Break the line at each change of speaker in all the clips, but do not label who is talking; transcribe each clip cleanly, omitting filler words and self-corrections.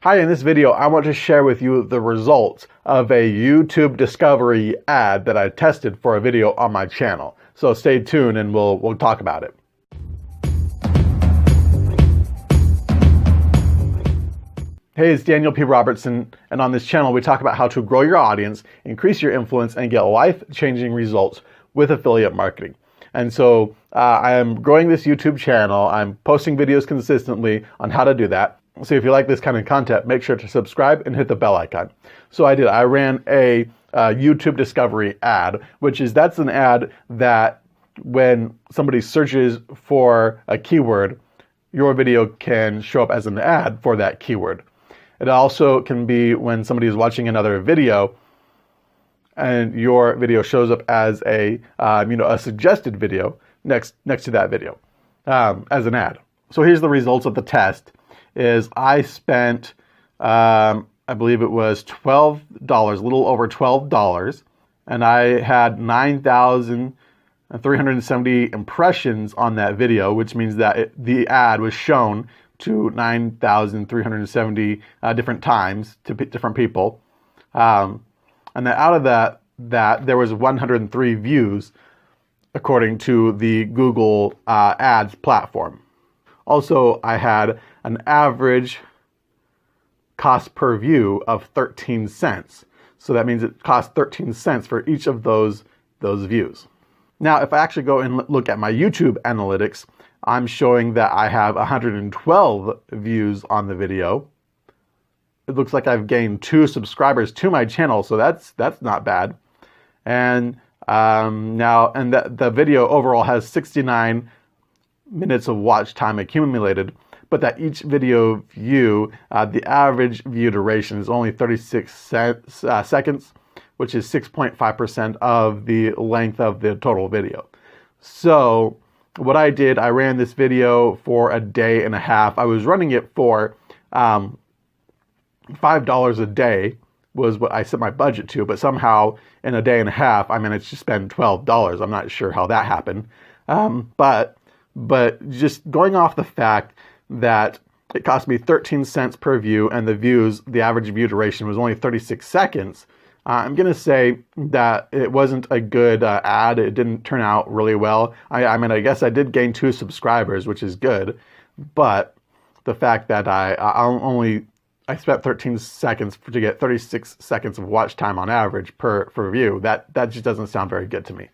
Hi, in this video, I want to share with you the results of a YouTube discovery ad that I tested for a video on my channel. So stay tuned and we'll talk about it. Hey, it's Daniel P. Robertson, and on this channel we talk about how to grow your audience, increase your influence, and get life-changing results with affiliate marketing. And so I am growing this YouTube channel. I'm posting videos consistently on how to do that. So if you like this kind of content, make sure to subscribe and hit the bell icon. So I did. I ran a YouTube discovery ad, that's an ad that when somebody searches for a keyword, your video can show up as an ad for that keyword. It also can be when somebody is watching another video and your video shows up as a suggested video next to that video as an ad. So here's the results of the test. I spent, I believe it was $12, a little over $12, and I had 9,370 impressions on that video, which means that the ad was shown to 9,370 different times to different people. And then out of that there was 103 views according to the Google Ads platform. Also, I had an average cost per view of 13 cents. So that means it costs 13 cents for each of those views. Now, if I actually go and look at my YouTube analytics, I'm showing that I have 112 views on the video. It looks like I've gained 2 subscribers to my channel, so that's not bad. And the video overall has 69 minutes of watch time accumulated, but that each video view, the average view duration is only 36 seconds, which is 6.5% of the length of the total video. So what I did, I ran this video for a day and a half. I was running it for $5 a day was what I set my budget to, but somehow in a day and a half, I managed to spend $12. I'm not sure how that happened. But just going off the fact that it cost me 13 cents per view and the average view duration was only 36 seconds, I'm going to say that it wasn't a good ad. It didn't turn out really well. I guess I did gain 2 subscribers, which is good, but the fact that I spent 13 seconds to get 36 seconds of watch time on average per view, that just doesn't sound very good to me.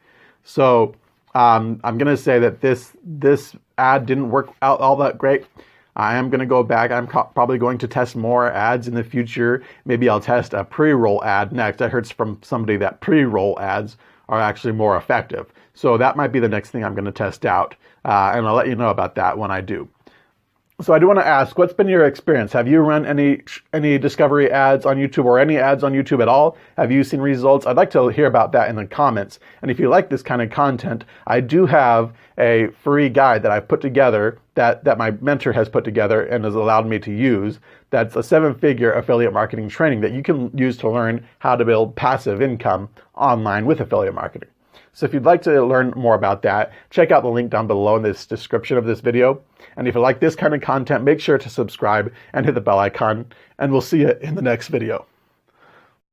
So I'm going to say that this ad didn't work out all that great. I am going to go back. I'm probably going to test more ads in the future. Maybe I'll test a pre-roll ad next. I heard from somebody that pre-roll ads are actually more effective. So that might be the next thing I'm going to test out. And I'll let you know about that when I do. So I do want to ask, what's been your experience? Have you run any discovery ads on YouTube or any ads on YouTube at all? Have you seen results? I'd like to hear about that in the comments. And if you like this kind of content, I do have a free guide that I've put together that my mentor has put together and has allowed me to use. That's a 7-figure affiliate marketing training that you can use to learn how to build passive income online with affiliate marketing. So if you'd like to learn more about that, check out the link down below in this description of this video. And if you like this kind of content, make sure to subscribe and hit the bell icon, and we'll see you in the next video.